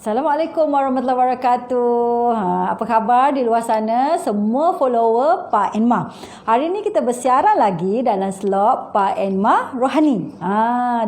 Assalamualaikum warahmatullahi wabarakatuh. Apa khabar di luar sana semua follower Pak Enma? Hari ini kita bersiaran lagi dalam slot Pak Enma Rohani.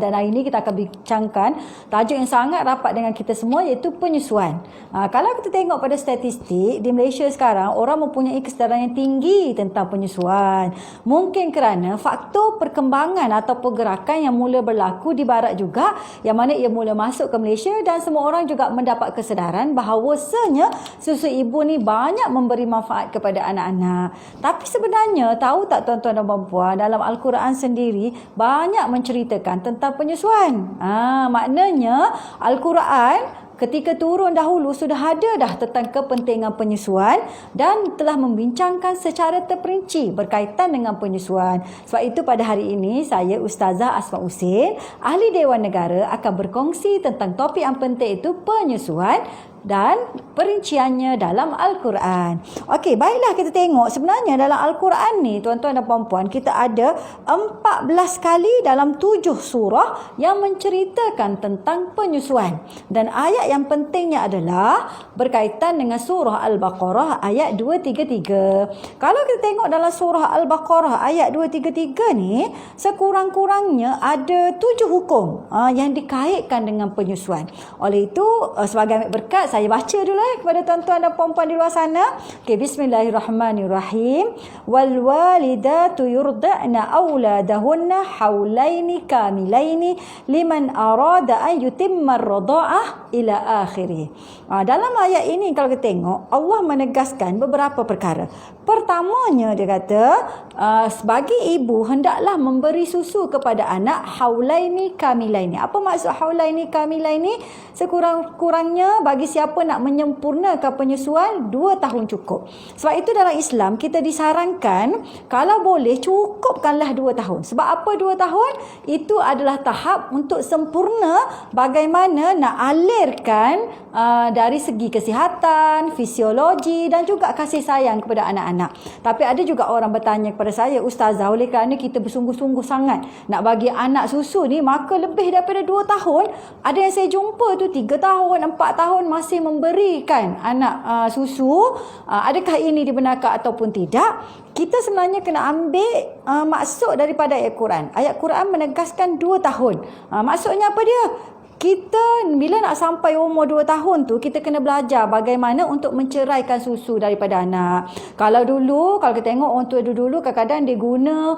Dan hari ini kita akan bincangkan tajuk yang sangat rapat dengan kita semua, iaitu penyusuan. Kalau kita tengok pada statistik di Malaysia sekarang, orang mempunyai kesedaran yang tinggi tentang penyusuan. Mungkin kerana faktor perkembangan atau pergerakan yang mula berlaku di barat juga, yang mana ia mula masuk ke Malaysia, dan semua orang juga mendapat kesedaran bahawasanya susu ibu ni banyak memberi manfaat kepada anak-anak. Tapi sebenarnya tahu tak tuan-tuan dan puan-puan, dalam Al-Quran sendiri banyak menceritakan tentang penyusuan. Maknanya Al-Quran ketika turun dahulu sudah ada dah tentang kepentingan penyusuan dan telah membincangkan secara terperinci berkaitan dengan penyusuan. Sebab itu pada hari ini saya Ustazah Asma Husin, Ahli Dewan Negara, akan berkongsi tentang topik yang penting, itu penyusuan dan perinciannya dalam Al-Quran. Okey, baiklah kita tengok. Sebenarnya dalam Al-Quran ni tuan-tuan dan puan-puan, kita ada 14 kali dalam 7 surah yang menceritakan tentang penyusuan. Dan ayat yang pentingnya adalah berkaitan dengan surah Al-Baqarah ayat 233. Kalau kita tengok dalam surah Al-Baqarah ayat 233 ni, sekurang-kurangnya ada 7 hukum yang dikaitkan dengan penyusuan. Oleh itu, sebagai ambil berkat, saya baca dulu kepada tuan-tuan dan puan-puan di luar sana. Okey, bismillahirrahmanirrahim. Wal walidatu yurda'na auladahunna haulaini kamilaini liman arada an yutimma ar-radha'ah ila akhirih. Dalam ayat ini kalau kita tengok, Allah menegaskan beberapa perkara. Pertamanya dia kata, bagi ibu hendaklah memberi susu kepada anak haulaini kamilaini. Apa maksud haulaini kamilaini? Sekurang-kurangnya bagi siapa nak menyempurnakan penyusuan 2 tahun cukup. Sebab itu dalam Islam kita disarankan kalau boleh cukupkanlah 2 tahun. Sebab apa 2 tahun? Itu adalah tahap untuk sempurna bagaimana nak alirkan dari segi kesihatan, fisiologi dan juga kasih sayang kepada anak-anak. Tapi ada juga orang bertanya kepada saya, Ustazah, oleh kerana kita bersungguh-sungguh sangat nak bagi anak susu ni, maka lebih daripada 2 tahun, ada yang saya jumpa tu 3 tahun, 4 tahun masih memberikan anak susu. Adakah ini dibenarkan ataupun tidak? Kita sebenarnya kena ambil maksud daripada ayat Quran. Ayat Quran menegaskan 2 tahun. Maksudnya apa dia? Kita bila nak sampai umur 2 tahun tu, kita kena belajar bagaimana untuk menceraikan susu daripada anak. Kalau kita tengok orang tua dulu kadang-kadang dia guna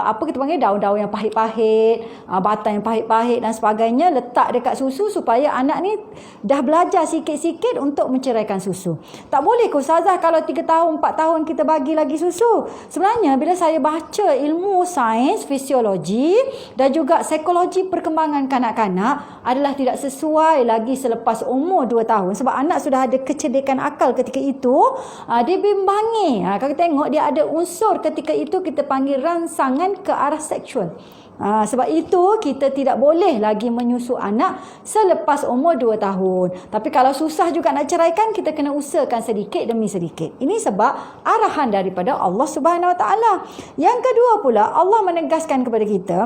apa kita panggil daun-daun yang pahit-pahit, batang yang pahit-pahit dan sebagainya, letak dekat susu supaya anak ni dah belajar sikit-sikit untuk menceraikan susu. Tak boleh ke Ustazah kalau 3 tahun, 4 tahun kita bagi lagi susu? Sebenarnya bila saya baca ilmu sains, fisiologi dan juga psikologi perkembangan kanak-kanak, adalah tidak sesuai lagi selepas umur 2 tahun. Sebab anak sudah ada kecerdikan akal ketika itu, dia bimbangi. Kalau kita tengok, dia ada unsur ketika itu kita panggil rangsangan ke arah seksual. Sebab itu kita tidak boleh lagi menyusu anak selepas umur 2 tahun. Tapi kalau susah juga nak ceraikan, kita kena usahakan sedikit demi sedikit. Ini sebab arahan daripada Allah Subhanahu Wa Taala. Yang kedua pula, Allah menegaskan kepada kita,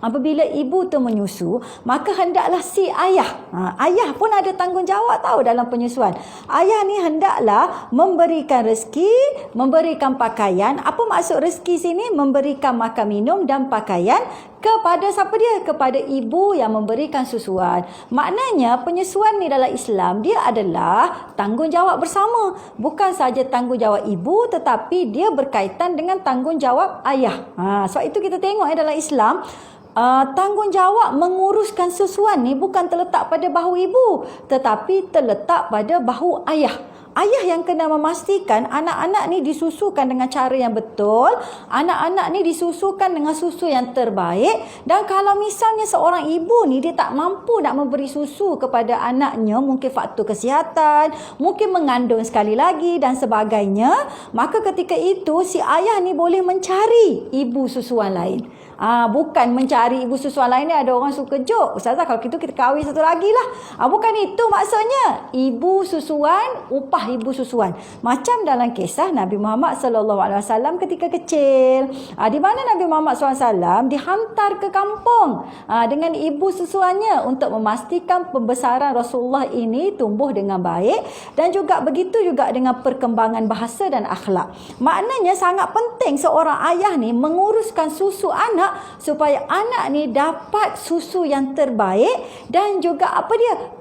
apabila ibu tu menyusu, maka hendaklah si ayah. Ayah pun ada tanggungjawab tahu dalam penyusuan. Ayah ni hendaklah memberikan rezeki, memberikan pakaian. Apa maksud rezeki sini? Memberikan makan minum dan pakaian kepada siapa dia? Kepada ibu yang memberikan susuan. Maknanya penyusuan ni dalam Islam, dia adalah tanggungjawab bersama. Bukan saja tanggungjawab ibu, tetapi dia berkaitan dengan tanggungjawab ayah. Sebab itu kita tengok dalam Islam, tanggungjawab menguruskan susuan ni bukan terletak pada bahu ibu, tetapi terletak pada bahu ayah. Ayah yang kena memastikan anak-anak ni disusukan dengan cara yang betul, anak-anak ni disusukan dengan susu yang terbaik. Dan kalau misalnya seorang ibu ni dia tak mampu nak memberi susu kepada anaknya, mungkin faktor kesihatan, mungkin mengandung sekali lagi dan sebagainya, maka ketika itu si ayah ni boleh mencari ibu susuan lain. Bukan mencari ibu susuan lain ni. Ada orang suka joke, ustazah kalau gitu kita kahwin satu lagi lah. Bukan itu maksudnya. Ibu susuan, upah ibu susuan. Macam dalam kisah Nabi Muhammad SAW ketika kecil. Di mana Nabi Muhammad SAW dihantar ke kampung dengan ibu susuannya untuk memastikan pembesaran Rasulullah ini tumbuh dengan baik, dan juga begitu juga dengan perkembangan bahasa dan akhlak. Maknanya sangat penting seorang ayah ni menguruskan susu anak supaya anak ni dapat susu yang terbaik dan juga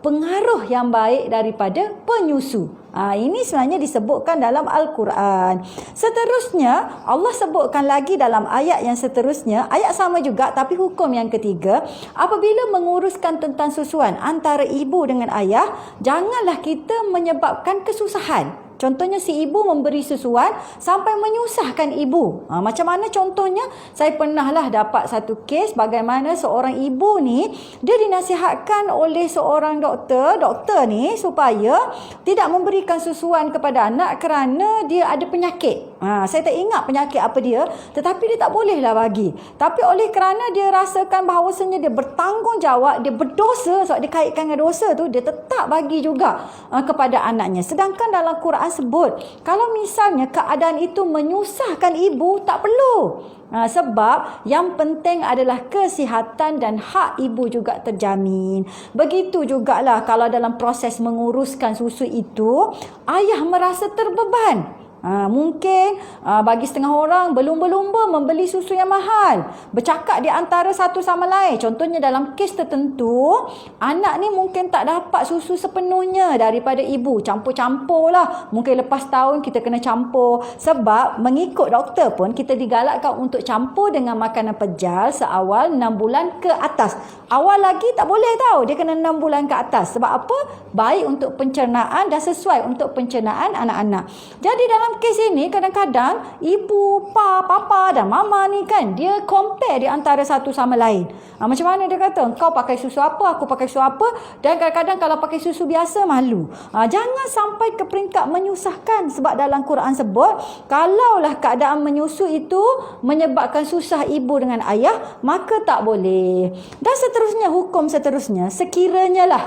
pengaruh yang baik daripada penyusu. Ini sebenarnya disebutkan dalam Al-Quran. Seterusnya Allah sebutkan lagi dalam ayat yang seterusnya, ayat sama juga tapi hukum yang ketiga, apabila menguruskan tentang susuan antara ibu dengan ayah, janganlah kita menyebabkan kesusahan. Contohnya si ibu memberi susuan sampai menyusahkan ibu. Macam mana contohnya? Saya pernahlah dapat satu kes bagaimana seorang ibu ni, dia dinasihatkan oleh seorang doktor ni supaya tidak memberikan susuan kepada anak kerana dia ada penyakit. Saya tak ingat penyakit apa dia, tetapi dia tak bolehlah bagi. Tapi oleh kerana dia rasakan bahawasanya dia bertanggungjawab, dia berdosa, sebab dia kaitkan dengan dosa tu, dia tetap bagi juga kepada anaknya. Sedangkan dalam Quran sebut, kalau misalnya keadaan itu menyusahkan ibu, tak perlu. Sebab yang penting adalah kesihatan dan hak ibu juga terjamin. Begitu jugalah kalau dalam proses menguruskan susu itu, ayah merasa terbeban. Mungkin bagi setengah orang berlumba-lumba membeli susu yang mahal, bercakap di antara satu sama lain. Contohnya dalam kes tertentu, anak ni mungkin tak dapat susu sepenuhnya daripada ibu, campur-campur lah. Mungkin lepas tahun kita kena campur. Sebab mengikut doktor pun kita digalakkan untuk campur dengan makanan pejal seawal 6 bulan ke atas. Awal lagi tak boleh tahu, dia kena 6 bulan ke atas. Sebab apa? Baik untuk pencernaan dan sesuai untuk pencernaan anak-anak. Jadi dalam kes ini kadang-kadang ibu, papa dan mama ni kan, dia compare di antara satu sama lain. Macam mana dia kata, kau pakai susu apa, aku pakai susu apa, dan kadang-kadang kalau pakai susu biasa malu. Jangan sampai ke peringkat menyusahkan, sebab dalam Quran sebut, kalaulah keadaan menyusu itu menyebabkan susah ibu dengan ayah, maka tak boleh. Dan seterusnya, hukum seterusnya, sekiranya lah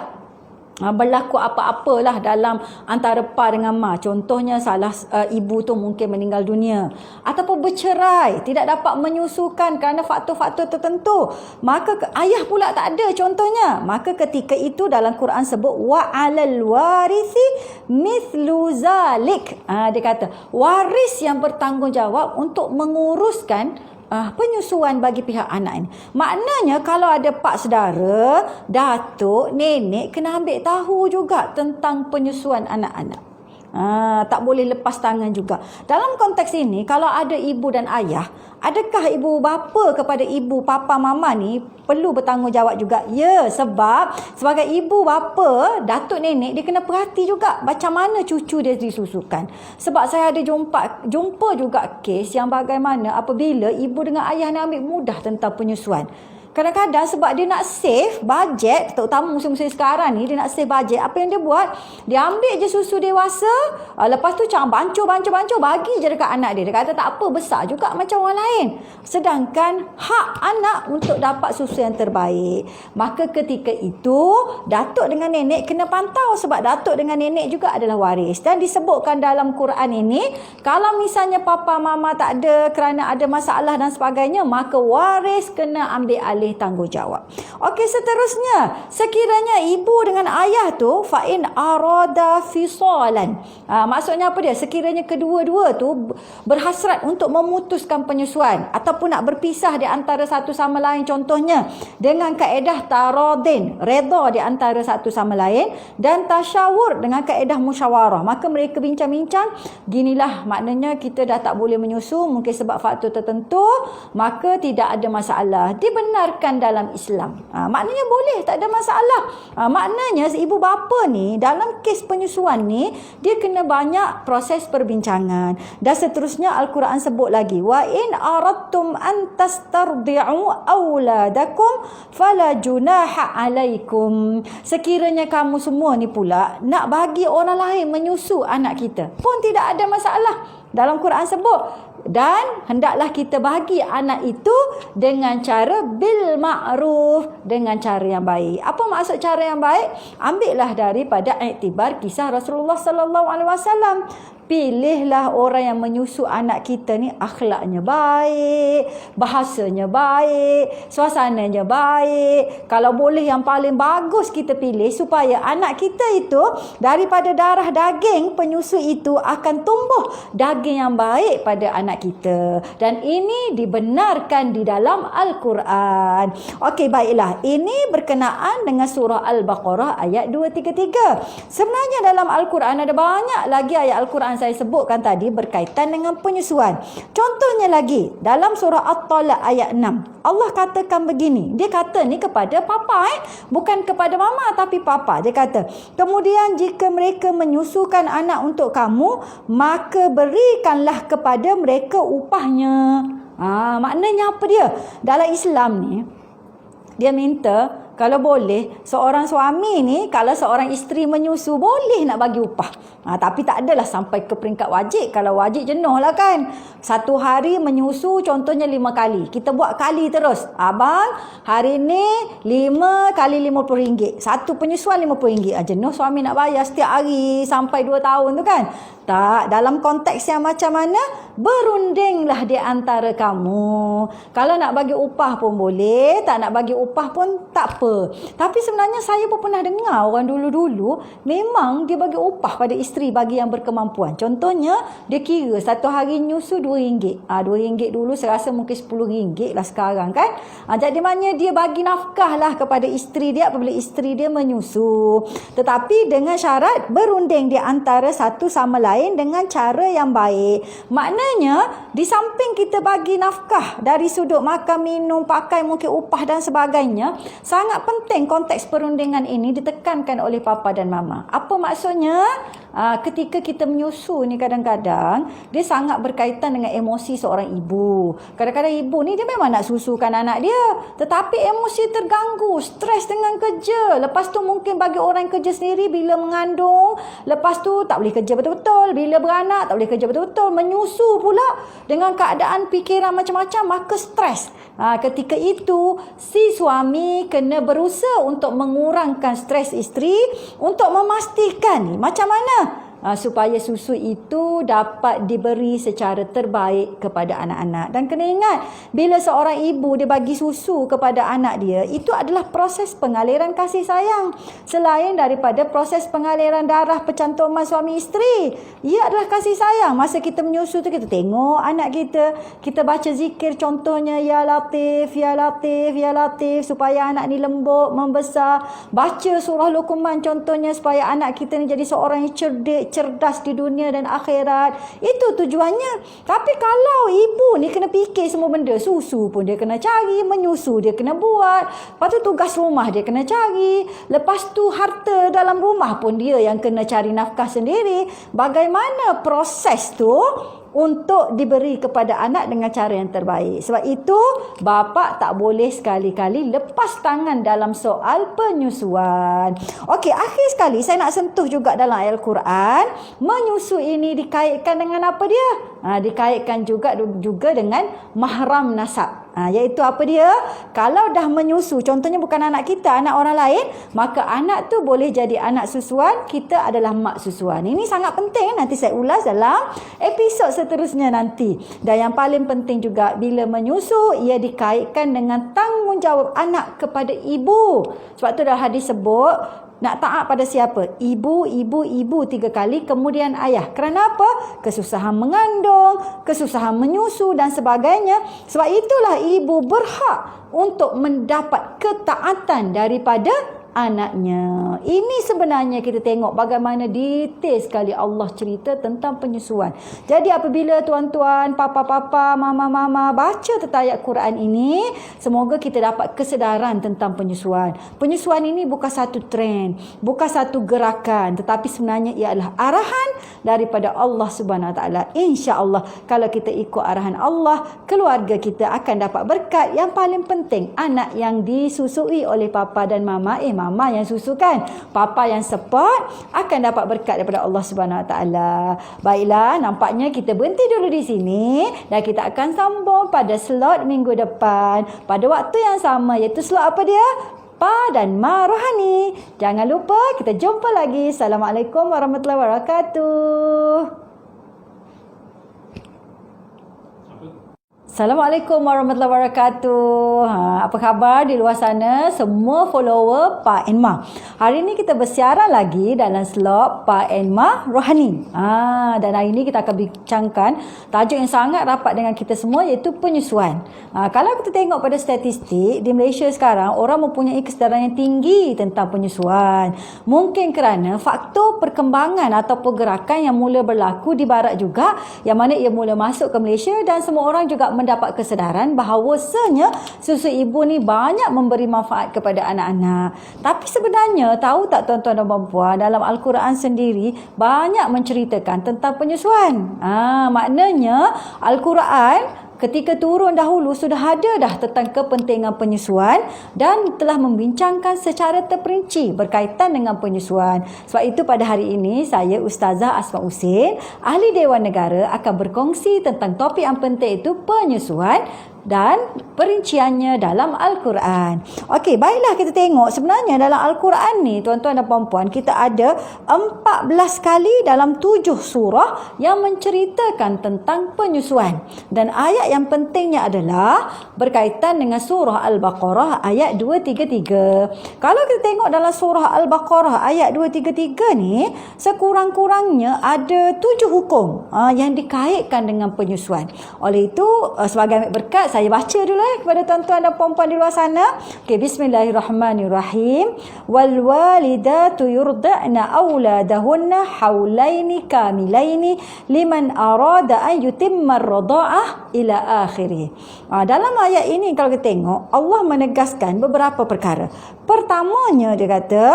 berlaku apa-apalah dalam antara pa dengan ma. Contohnya salah ibu tu mungkin meninggal dunia ataupun bercerai, tidak dapat menyusukan kerana faktor-faktor tertentu, maka ayah pula tak ada contohnya, maka ketika itu dalam Quran sebut wa 'alal warisi mithlu zalik. Dia kata waris yang bertanggungjawab untuk menguruskan penyusuan bagi pihak anak ini. Maknanya kalau ada pak saudara, datuk, nenek kena ambil tahu juga tentang penyusuan anak-anak. Tak boleh lepas tangan juga. Dalam konteks ini, kalau ada ibu dan ayah, adakah ibu bapa kepada ibu, papa, mama ni perlu bertanggungjawab juga? Ya, sebab sebagai ibu bapa, datuk nenek, dia kena perhati juga macam mana cucu dia disusukan. Sebab saya ada jumpa juga kes yang bagaimana apabila ibu dengan ayah ni ambil mudah tentang penyusuan. Kadang-kadang sebab dia nak save bajet, terutama musim-musim sekarang ni, dia nak save bajet. Apa yang dia buat? Dia ambil je susu dewasa, lepas tu bancur bagi je dekat anak dia. Dia kata tak apa, besar juga macam orang lain. Sedangkan hak anak untuk dapat susu yang terbaik. Maka ketika itu, datuk dengan nenek kena pantau, sebab datuk dengan nenek juga adalah waris. Dan disebutkan dalam Quran ini, kalau misalnya papa mama tak ada kerana ada masalah dan sebagainya, maka waris kena ambil alih tanggungjawab. Okey, seterusnya, sekiranya ibu dengan ayah tu fa in arada fisalan. Maksudnya apa dia? Sekiranya kedua-dua tu berhasrat untuk memutuskan penyusuan ataupun nak berpisah di antara satu sama lain, contohnya dengan kaedah taradin, redha di antara satu sama lain, dan tasyawur dengan kaedah musyawarah. Maka mereka bincang-bincang, ginilah maknanya kita dah tak boleh menyusu mungkin sebab faktor tertentu, maka tidak ada masalah. Dibenarkan dalam Islam. Maknanya boleh, tak ada masalah. Maknanya ibu bapa ni dalam kes penyusuan ni, dia kena banyak proses perbincangan. Dan seterusnya Al-Quran sebut lagi, wa in aradtum an tastardi'u auladakum fala junaha alaikum. Sekiranya kamu semua ni pula nak bagi orang lain menyusu anak kita, pun tidak ada masalah. Dalam Quran sebut Dan hendaklah kita bagi anak itu dengan cara bil ma'ruf, dengan cara yang baik. Apa maksud cara yang baik? Ambillah daripada iktibar kisah Rasulullah sallallahu alaihi wasallam. Pilihlah orang yang menyusu anak kita ni akhlaknya baik, bahasanya baik, suasananya baik. Kalau boleh yang paling bagus kita pilih, supaya anak kita itu daripada darah daging penyusu itu akan tumbuh daging yang baik pada anak kita. Dan ini dibenarkan di dalam Al-Quran. Okey, baiklah. Ini berkenaan dengan surah Al-Baqarah ayat 233. Sebenarnya dalam Al-Quran ada banyak lagi ayat Al-Quran saya sebutkan tadi berkaitan dengan penyusuan. Contohnya lagi dalam surah At-Talaq ayat 6. Allah katakan begini. Dia kata ni kepada papa, bukan kepada mama tapi papa. Dia kata, kemudian jika mereka menyusukan anak untuk kamu, maka berikanlah kepada mereka upahnya. Maknanya apa dia? Dalam Islam ni, dia minta kalau boleh seorang suami ni, kalau seorang isteri menyusu, boleh nak bagi upah. Tapi tak adalah sampai ke peringkat wajib. Kalau wajib jenuh lah kan. Satu hari menyusu contohnya 5 kali. Kita buat kali terus. Abang, hari ni 5 kali RM50. Satu penyusuan RM50. Jenuh suami nak bayar setiap hari sampai 2 tahun tu kan. Tak, dalam konteks yang macam mana? Berundinglah di antara kamu. Kalau nak bagi upah pun boleh, tak nak bagi upah pun tak apa. Tapi sebenarnya saya pun pernah dengar orang dulu-dulu memang dia bagi upah pada isteri bagi yang berkemampuan. Contohnya, dia kira satu hari nyusu RM2. RM2 dulu saya rasa mungkin RM10 lah sekarang kan. Jadi maknanya dia bagi nafkah lah kepada isteri dia apabila isteri dia menyusu. Tetapi dengan syarat berunding di antara satu sama lain dengan cara yang baik. Maknanya di samping kita bagi nafkah dari sudut makan, minum, pakai, mungkin upah dan sebagainya, sangat penting konteks perundingan ini ditekankan oleh papa dan mama. Apa maksudnya? Ketika kita menyusu ni kadang-kadang dia sangat berkaitan dengan emosi seorang ibu. Kadang-kadang ibu ni dia memang nak susukan anak dia, tetapi emosi terganggu, stres dengan kerja. Lepas tu mungkin bagi orang kerja sendiri bila mengandung, lepas tu tak boleh kerja betul-betul. Bila beranak tak boleh kerja betul-betul. Menyusu pula dengan keadaan fikiran macam-macam, maka stres. Ketika itu si suami kena berusaha untuk mengurangkan stres isteri, untuk memastikan macam mana supaya susu itu dapat diberi secara terbaik kepada anak-anak. Dan kena ingat, bila seorang ibu dia bagi susu kepada anak dia, itu adalah proses pengaliran kasih sayang. Selain daripada proses pengaliran darah percantuman suami isteri, ia adalah kasih sayang. Masa kita menyusu tu, kita tengok anak kita, kita baca zikir contohnya Ya Latif, Ya Latif, Ya Latif, supaya anak ni lembut, membesar. Baca surah Luqman contohnya supaya anak kita ni jadi seorang yang cerdas di dunia dan akhirat. Itu tujuannya. Tapi kalau ibu ni kena fikir semua benda, susu pun dia kena cari, menyusu dia kena buat, lepas tu tugas rumah dia kena cari, lepas tu harta dalam rumah pun dia yang kena cari nafkah sendiri. Bagaimana proses tu untuk diberi kepada anak dengan cara yang terbaik. Sebab itu bapa tak boleh sekali-kali lepas tangan dalam soal penyusuan. Okey, akhir sekali saya nak sentuh juga dalam ayat Al-Quran. Menyusu ini dikaitkan dengan apa dia? Dikaitkan juga dengan mahram nasab. Iaitu apa dia? Kalau dah menyusu, contohnya bukan anak kita, anak orang lain, maka anak tu boleh jadi anak susuan, kita adalah mak susuan. Ini sangat penting, nanti saya ulas dalam episod seterusnya nanti. Dan yang paling penting juga, bila menyusu, ia dikaitkan dengan tanggungjawab anak kepada ibu. Sebab tu dalam hadis sebut, nak taat pada siapa? Ibu, ibu, ibu 3 kali, kemudian ayah. Kerana apa? Kesusahan mengandung, kesusahan menyusu dan sebagainya. Sebab itulah ibu berhak untuk mendapat ketaatan daripada anaknya. Ini sebenarnya kita tengok bagaimana detail sekali Allah cerita tentang penyusuan. Jadi apabila tuan-tuan, papa-papa, mama-mama baca tentang ayat Quran ini, semoga kita dapat kesedaran tentang penyusuan. Penyusuan ini bukan satu trend, bukan satu gerakan, tetapi sebenarnya ia adalah arahan daripada Allah Subhanahu Wa Taala. Insya-Allah kalau kita ikut arahan Allah, keluarga kita akan dapat berkat. Yang paling penting, anak yang disusui oleh papa dan mama, mama yang susukan, papa yang support akan dapat berkat daripada Allah Subhanahu Wa Taala. Baiklah, nampaknya kita berhenti dulu di sini dan kita akan sambung pada slot minggu depan pada waktu yang sama, iaitu slot apa dia? Pa dan Ma Rohani. Jangan lupa kita jumpa lagi. Assalamualaikum warahmatullahi wabarakatuh. Assalamualaikum warahmatullahi wabarakatuh. Apa khabar di luar sana semua follower Pak and Ma? Hari ini kita bersiaran lagi dalam slot Pak and Ma Rohani. Dan hari ini kita akan bincangkan tajuk yang sangat rapat dengan kita semua, iaitu penyusuan. Kalau kita tengok pada statistik di Malaysia sekarang, orang mempunyai kesedaran yang tinggi tentang penyusuan. Mungkin kerana faktor perkembangan atau pergerakan yang mula berlaku di barat juga, yang mana ia mula masuk ke Malaysia dan semua orang juga mendapat kesedaran bahawasanya susu ibu ni banyak memberi manfaat kepada anak-anak. Tapi sebenarnya tahu tak tuan-tuan dan puan-puan, dalam Al-Quran sendiri banyak menceritakan tentang penyusuan. Maknanya Al-Quran ketika turun dahulu sudah ada dah tentang kepentingan penyusuan dan telah membincangkan secara terperinci berkaitan dengan penyusuan. Sebab itu pada hari ini saya Ustazah Asma Husin, Ahli Dewan Negara, akan berkongsi tentang topik yang penting, itu penyusuan dan perinciannya dalam Al-Quran. Okey, baiklah kita tengok sebenarnya dalam Al-Quran ni tuan-tuan dan puan-puan, kita ada 14 kali dalam 7 surah yang menceritakan tentang penyusuan. Dan ayat yang pentingnya adalah berkaitan dengan surah Al-Baqarah ayat 233. Kalau kita tengok dalam surah Al-Baqarah ayat 233 ni, sekurang-kurangnya ada 7 hukum yang dikaitkan dengan penyusuan. Oleh itu sebagai ambil berkat, saya baca dulu kepada tuan-tuan dan puan-puan di luar sana. Okey, bismillahirrahmanirrahim. Wal walidatu yurda'na auladahunna haulaini kamilaini liman arada an yutimma ar-radha'ah ila akhirih. Dalam ayat ini kalau kita tengok, Allah menegaskan beberapa perkara. Pertamanya dia kata,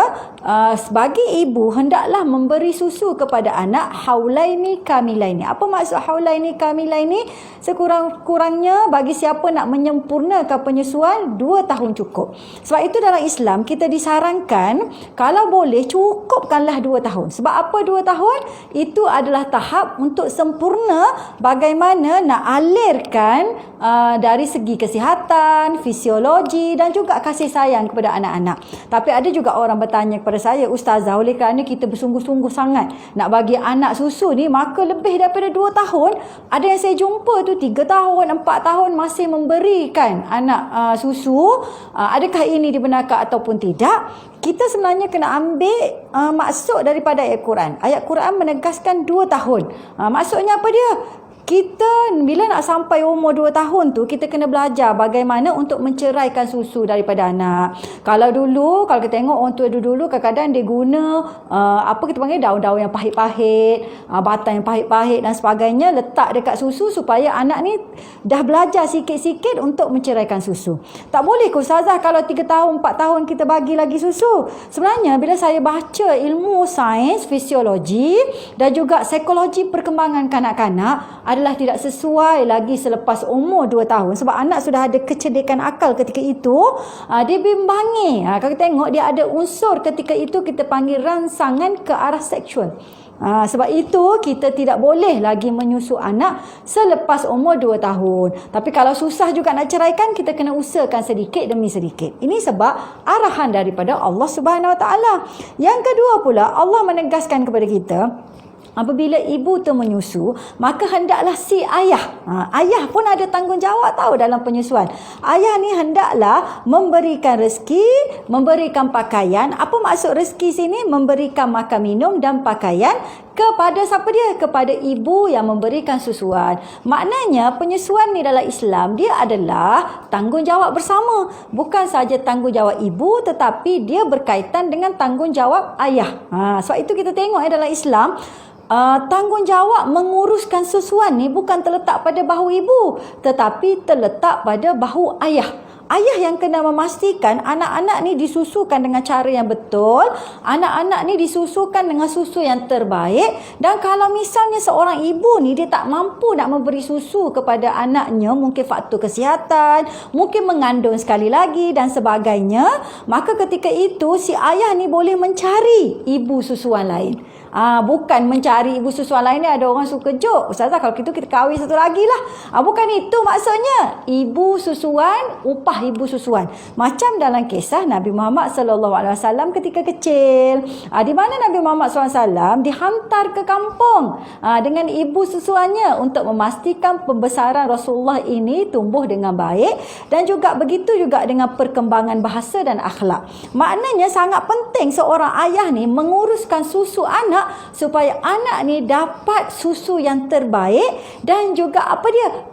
bagi ibu hendaklah memberi susu kepada anak haulaini kamilaini. Apa maksud haulaini kamilaini? Sekurang-kurangnya bagi siapa nak menyempurnakan penyusuan 2 tahun cukup. Sebab itu dalam Islam kita disarankan kalau boleh cukupkanlah 2 tahun. Sebab apa 2 tahun? Itu adalah tahap untuk sempurna bagaimana nak alirkan dari segi kesihatan, fisiologi dan juga kasih sayang kepada anak-anak. Tapi ada juga orang bertanya kepada saya, Ustazah, oleh kerana kita bersungguh-sungguh sangat nak bagi anak susu ni, maka lebih daripada 2 tahun, ada yang saya jumpa tu 3 tahun, 4 tahun masih memberikan anak susu. Adakah ini dibenarkan ataupun tidak? Kita sebenarnya kena ambil maksud daripada ayat Quran. Ayat Quran menegaskan 2 tahun. Maksudnya apa dia? Kita bila nak sampai umur 2 tahun tu, kita kena belajar bagaimana untuk menceraikan susu daripada anak. Kalau kita tengok orang tua dulu kadang-kadang dia guna apa kita panggil daun-daun yang pahit-pahit, batang yang pahit-pahit dan sebagainya, letak dekat susu supaya anak ni dah belajar sikit-sikit untuk menceraikan susu. Tak boleh ke Ustazah kalau 3 tahun, 4 tahun kita bagi lagi susu? Sebenarnya bila saya baca ilmu sains, fisiologi dan juga psikologi perkembangan kanak-kanak, adalah tidak sesuai lagi selepas umur 2 tahun. Sebab anak sudah ada kecerdikan akal ketika itu, dia bimbangi. Kalau kita tengok dia ada unsur ketika itu kita panggil rangsangan ke arah seksual. Sebab itu kita tidak boleh lagi menyusu anak selepas umur 2 tahun. Tapi kalau susah juga nak ceraikan, kita kena usahakan sedikit demi sedikit. Ini sebab arahan daripada Allah Subhanahu Wa Taala. Yang kedua pula, Allah menegaskan kepada kita, apabila ibu tu menyusu, maka hendaklah si ayah. Ayah pun ada tanggungjawab tahu dalam penyusuan. Ayah ni hendaklah memberikan rezeki, memberikan pakaian. Apa maksud rezeki sini? Memberikan makan, minum dan pakaian kepada siapa dia? Kepada ibu yang memberikan susuan. Maknanya penyusuan ni dalam Islam, dia adalah tanggungjawab bersama. Bukan saja tanggungjawab ibu, tetapi dia berkaitan dengan tanggungjawab ayah. Sebab itu kita tengok dalam Islam, tanggungjawab menguruskan susuan ni bukan terletak pada bahu ibu, tetapi terletak pada bahu ayah. ayah yang kena memastikan anak-anak ni disusukan dengan cara yang betul, anak-anak ni disusukan dengan susu yang terbaik. Dan kalau misalnya seorang ibu ni dia tak mampu nak memberi susu kepada anaknya, mungkin faktor kesihatan, mungkin mengandung sekali lagi dan sebagainya, maka ketika itu si ayah ni boleh mencari ibu susuan lain. Bukan mencari ibu susuan lain ni. Ada orang suka joke, Ustazah kalau gitu kita kahwin satu lagi lah. Bukan itu maksudnya. Ibu susuan, upah ibu susuan. Macam dalam kisah Nabi Muhammad SAW ketika kecil. Di mana Nabi Muhammad SAW dihantar ke kampung dengan ibu susuannya untuk memastikan pembesaran Rasulullah ini tumbuh dengan baik, dan juga begitu juga dengan perkembangan bahasa dan akhlak. Maknanya sangat penting seorang ayah ni menguruskan susu anak supaya anak ni dapat susu yang terbaik dan juga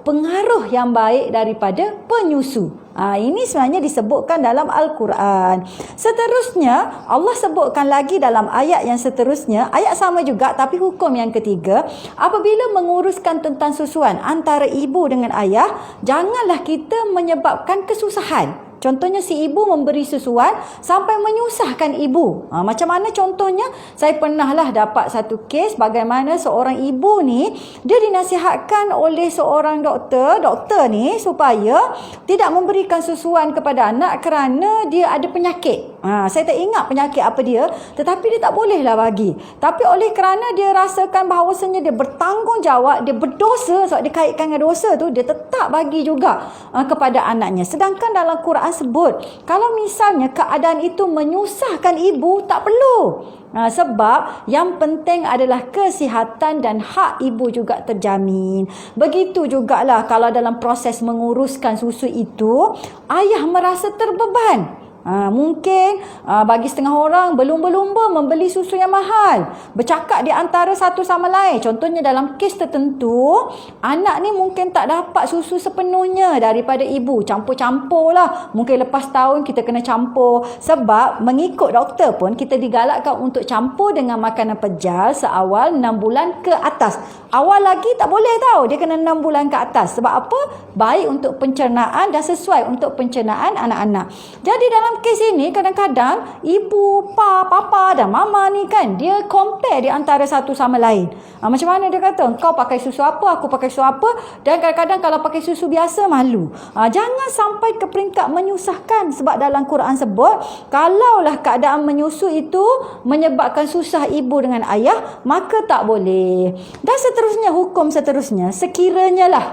pengaruh yang baik daripada penyusu. Ini sebenarnya disebutkan dalam Al-Quran. Seterusnya Allah sebutkan lagi dalam ayat yang seterusnya, ayat sama juga tapi hukum yang ketiga, apabila menguruskan tentang susuan antara ibu dengan ayah, janganlah kita menyebabkan kesusahan. Contohnya si ibu memberi susuan sampai menyusahkan ibu. Macam mana contohnya? Saya pernahlah dapat satu kes bagaimana seorang ibu ni dia dinasihatkan oleh seorang doktor ni supaya tidak memberikan susuan kepada anak kerana dia ada penyakit. Saya tak ingat penyakit apa dia, tetapi dia tak bolehlah bagi. Tapi oleh kerana dia rasakan bahawasanya dia bertanggungjawab, dia berdosa, sebab dia kaitkan dengan dosa tu, dia tetap bagi juga kepada anaknya. Sedangkan dalam Quran sebut, kalau misalnya keadaan itu menyusahkan ibu, tak perlu. Sebab yang penting adalah kesihatan dan hak ibu juga terjamin. Begitu jugalah kalau dalam proses menguruskan susu itu, ayah merasa terbeban. Mungkin bagi setengah orang berlumba-lumba membeli susu yang mahal, bercakap di antara satu sama lain. Contohnya dalam kes tertentu, anak ni mungkin tak dapat susu sepenuhnya daripada ibu, campur-campur lah. Mungkin lepas tahun kita kena campur. Sebab mengikut doktor pun kita digalakkan untuk campur dengan makanan pejal seawal 6 bulan ke atas. Awal lagi tak boleh tahu, dia kena 6 bulan ke atas. Sebab apa? Baik untuk pencernaan dan sesuai untuk pencernaan anak-anak. Jadi dalam kes ini kadang-kadang ibu, papa dan mama ni kan, dia compare di antara satu sama lain. Macam mana dia kata, kau pakai susu apa, aku pakai susu apa, dan kadang-kadang kalau pakai susu biasa malu. Jangan sampai ke peringkat menyusahkan, sebab dalam Quran sebut kalaulah keadaan menyusu itu menyebabkan susah ibu dengan ayah, maka tak boleh. Dan seterusnya, hukum seterusnya, sekiranya lah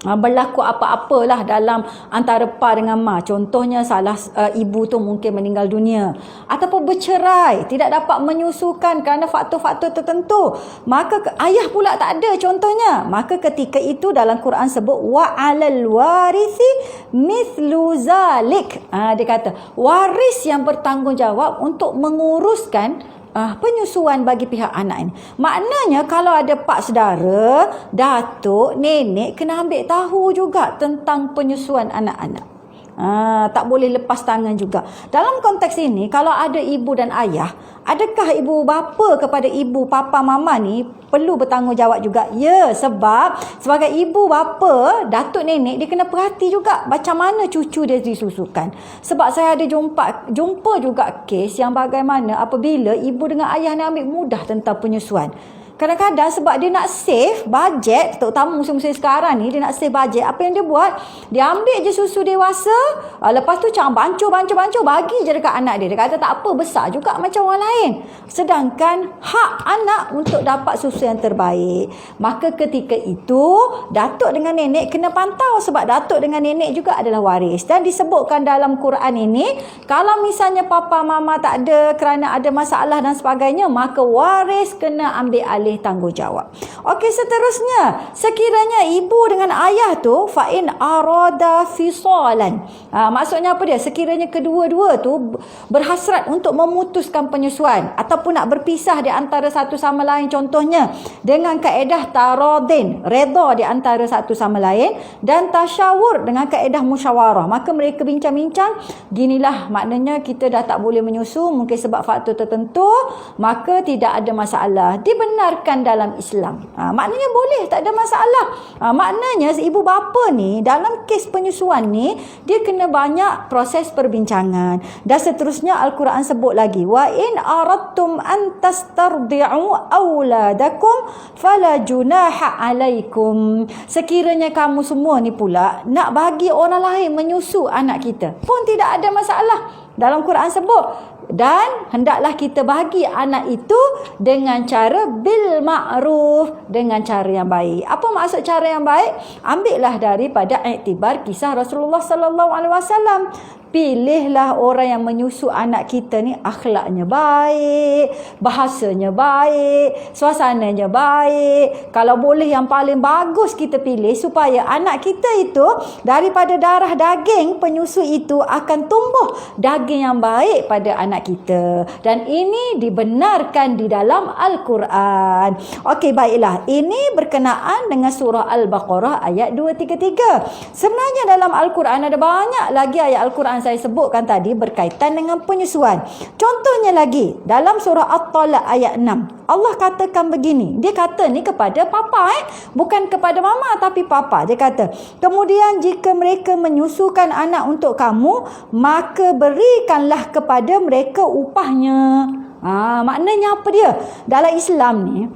berlaku apa-apalah dalam antara pa dengan ma. Contohnya salah ibu tu mungkin meninggal dunia ataupun bercerai, tidak dapat menyusukan kerana faktor-faktor tertentu, maka ayah pula tak ada contohnya, maka ketika itu dalam Quran sebut wa 'alal warisi mithlu zalik. Dia kata waris yang bertanggungjawab untuk menguruskan penyusuan bagi pihak anak ini. Maknanya kalau ada pak saudara, datuk, nenek kena ambil tahu juga tentang penyusuan anak-anak. Tak boleh lepas tangan juga. Dalam konteks ini, kalau ada ibu dan ayah, adakah ibu bapa kepada ibu, papa, mama ni perlu bertanggungjawab juga? Ya, sebab sebagai ibu bapa, datuk nenek, dia kena perhati juga macam mana cucu dia disusukan. Sebab saya ada jumpa juga kes yang bagaimana apabila ibu dengan ayah ni ambil mudah tentang penyusuan. Kadang-kadang sebab dia nak save bajet, terutama musim-musim sekarang ni, dia nak save bajet, apa yang dia buat? Dia ambil je susu dewasa, lepas tu bancur, bagi je dekat anak dia. Dia kata tak apa, besar juga macam orang lain. Sedangkan hak anak untuk dapat susu yang terbaik. Maka ketika itu, datuk dengan nenek kena pantau, sebab datuk dengan nenek juga adalah waris. Dan disebutkan dalam Quran ini, kalau misalnya papa mama tak ada kerana ada masalah dan sebagainya, maka waris kena ambil alih tanggungjawab. Okey, seterusnya, sekiranya ibu dengan ayah tu fa'in arada fisalan. Maksudnya apa dia? Sekiranya kedua-dua tu berhasrat untuk memutuskan penyusuan ataupun nak berpisah di antara satu sama lain, contohnya dengan kaedah taradin, redha di antara satu sama lain, dan tasyawur dengan kaedah musyawarah. Maka mereka bincang-bincang, ginilah maknanya kita dah tak boleh menyusu mungkin sebab faktor tertentu, maka tidak ada masalah. Dibenarkan dibenarkan dalam Islam. Maknanya boleh, tak ada masalah. Maknanya ibu bapa ni dalam kes penyusuan ni dia kena banyak proses perbincangan. Dan seterusnya Al-Quran sebut lagi, wa in aradtum an tastardi'u auladakum fala junaha alaikum. Sekiranya kamu semua ni pula nak bagi orang lain menyusu anak kita pun tidak ada masalah. Dalam Quran sebut, dan hendaklah kita bagi anak itu dengan cara bil ma'ruf, dengan cara yang baik. Apa maksud cara yang baik? Ambillah daripada iktibar kisah Rasulullah sallallahu alaihi wasallam. Pilihlah orang yang menyusu anak kita ni akhlaknya baik, bahasanya baik, suasananya baik. Kalau boleh yang paling bagus kita pilih, supaya anak kita itu daripada darah daging penyusu itu akan tumbuh daging yang baik pada anak kita. Dan ini dibenarkan di dalam Al-Quran. Okey, baiklah. Ini berkenaan dengan surah Al-Baqarah ayat 233. Sebenarnya dalam Al-Quran ada banyak lagi ayat Al-Quran saya sebutkan tadi berkaitan dengan penyusuan. Contohnya lagi dalam surah At-Talaq ayat 6. Allah katakan begini. Dia kata ni kepada papa, bukan kepada mama, tapi papa. Dia kata, kemudian jika mereka menyusukan anak untuk kamu, maka berikanlah kepada mereka upahnya. Maknanya apa dia? Dalam Islam ni,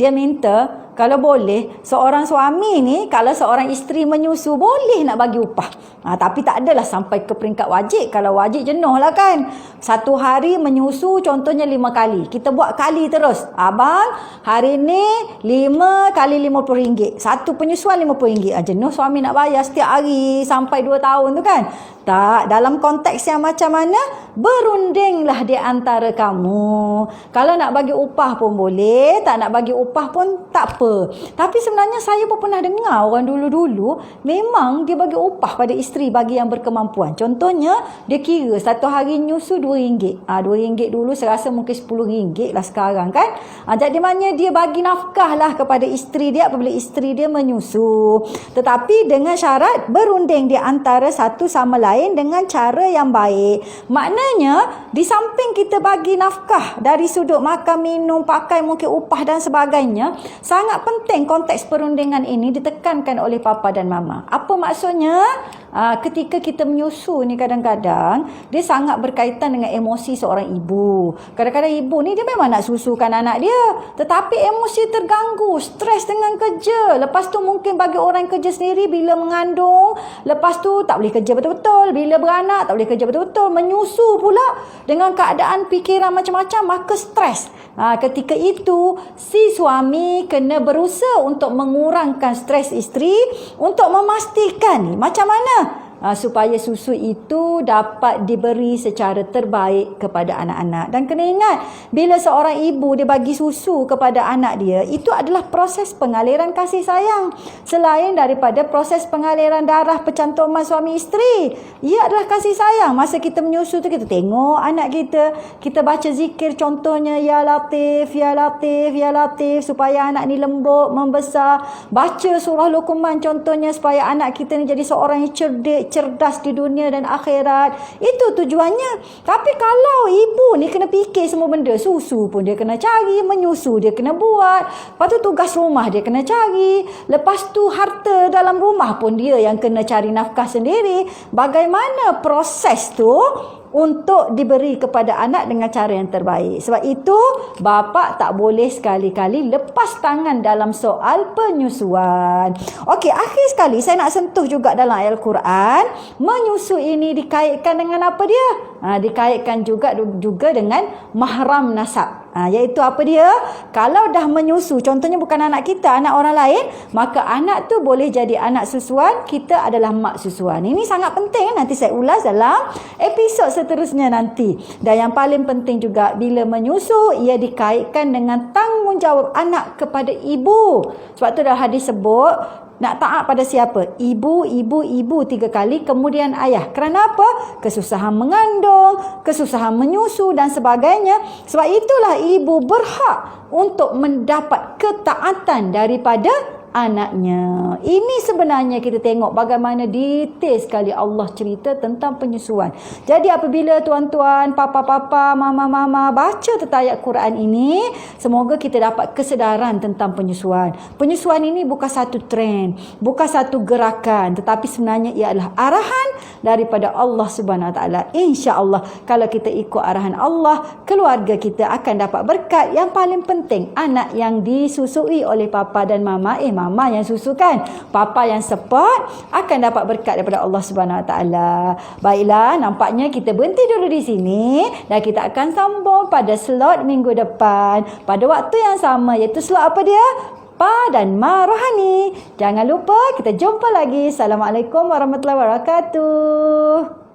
dia minta kalau boleh seorang suami ni, kalau seorang isteri menyusu, boleh nak bagi upah. Tapi tak adalah sampai ke peringkat wajib. Kalau wajib jenuh lah kan. Satu hari menyusu contohnya 5 kali. Kita buat kali terus. Abang, hari ni 5 kali RM50. Satu penyusuan RM50. Jenuh suami nak bayar setiap hari sampai 2 tahun tu kan. Tak, dalam konteks yang macam mana, berundinglah di antara kamu. Kalau nak bagi upah pun boleh, tak nak bagi upah pun tak apa. Tapi sebenarnya saya pun pernah dengar orang dulu-dulu memang dia bagi upah pada isteri bagi yang berkemampuan. Contohnya, dia kira satu hari nyusu RM2. RM2 dulu saya rasa mungkin RM10 lah sekarang kan. Jadi maknanya dia bagi nafkah lah kepada isteri dia apabila isteri dia menyusu. Tetapi dengan syarat berunding di antara satu sama lain dengan cara yang baik. Maknanya di samping kita bagi nafkah dari sudut makan, minum, pakai, mungkin upah dan sebagainya, sangat penting konteks perundingan ini ditekankan oleh papa dan mama. Apa maksudnya? Ketika kita menyusu ni kadang-kadang dia sangat berkaitan dengan emosi seorang ibu. Kadang-kadang ibu ni dia memang nak susukan anak dia, tetapi emosi terganggu, stres dengan kerja. Lepas tu mungkin bagi orang yang kerja sendiri, bila mengandung, lepas tu tak boleh kerja betul-betul, bila beranak tak boleh kerja betul-betul, menyusu pula dengan keadaan fikiran macam-macam, maka stres. Ketika itu si suami kena berusaha untuk mengurangkan stres isteri, untuk memastikan macam mana supaya susu itu dapat diberi secara terbaik kepada anak-anak. Dan kena ingat, bila seorang ibu dia bagi susu kepada anak dia, itu adalah proses pengaliran kasih sayang. Selain daripada proses pengaliran darah percantuman suami isteri, ia adalah kasih sayang. Masa kita menyusu tu, kita tengok anak kita, kita baca zikir contohnya, Ya Latif, Ya Latif, Ya Latif, supaya anak ni lembut, membesar. Baca surah Luqman contohnya, supaya anak kita ni jadi seorang yang cerdas di dunia dan akhirat. Itu tujuannya. Tapi kalau ibu ni kena fikir semua benda, susu pun dia kena cari, menyusu dia kena buat, lepas tu tugas rumah dia kena cari, lepas tu harta dalam rumah pun dia yang kena cari nafkah sendiri. Bagaimana proses tu untuk diberi kepada anak dengan cara yang terbaik? Sebab itu bapa tak boleh sekali-kali lepas tangan dalam soal penyusuan. Okey, akhir sekali saya nak sentuh juga dalam ayat Al-Quran, menyusu ini dikaitkan dengan apa dia? Dikaitkan juga dengan mahram nasab. Iaitu apa dia? Kalau dah menyusu, contohnya bukan anak kita, anak orang lain, maka anak tu boleh jadi anak susuan, kita adalah mak susuan. Ini sangat penting, nanti saya ulas dalam episod seterusnya nanti. Dan yang paling penting juga, bila menyusu, ia dikaitkan dengan tanggungjawab anak kepada ibu. Sebab tu dalam hadis sebut, nak taat pada siapa? Ibu, ibu, ibu 3 kali, kemudian ayah. Kerana apa? Kesusahan mengandung, kesusahan menyusu dan sebagainya. Sebab itulah ibu berhak untuk mendapat ketaatan daripada anaknya. Ini sebenarnya kita tengok bagaimana detail sekali Allah cerita tentang penyusuan. Jadi apabila tuan-tuan, papa-papa, mama-mama baca tentang ayat Quran ini, semoga kita dapat kesedaran tentang penyusuan. Penyusuan ini bukan satu trend, bukan satu gerakan, tetapi sebenarnya ia adalah arahan daripada Allah Subhanahu Wa Taala. Insya-Allah kalau kita ikut arahan Allah, keluarga kita akan dapat berkat. Yang paling penting, anak yang disusui oleh papa dan mama, mama yang susukan, papa yang support, akan dapat berkat daripada Allah Subhanahu Wa Taala. Baiklah, nampaknya kita berhenti dulu di sini dan kita akan sambung pada slot minggu depan pada waktu yang sama, iaitu slot apa dia? Pa dan Ma Rohani. Jangan lupa kita jumpa lagi. Assalamualaikum warahmatullahi wabarakatuh.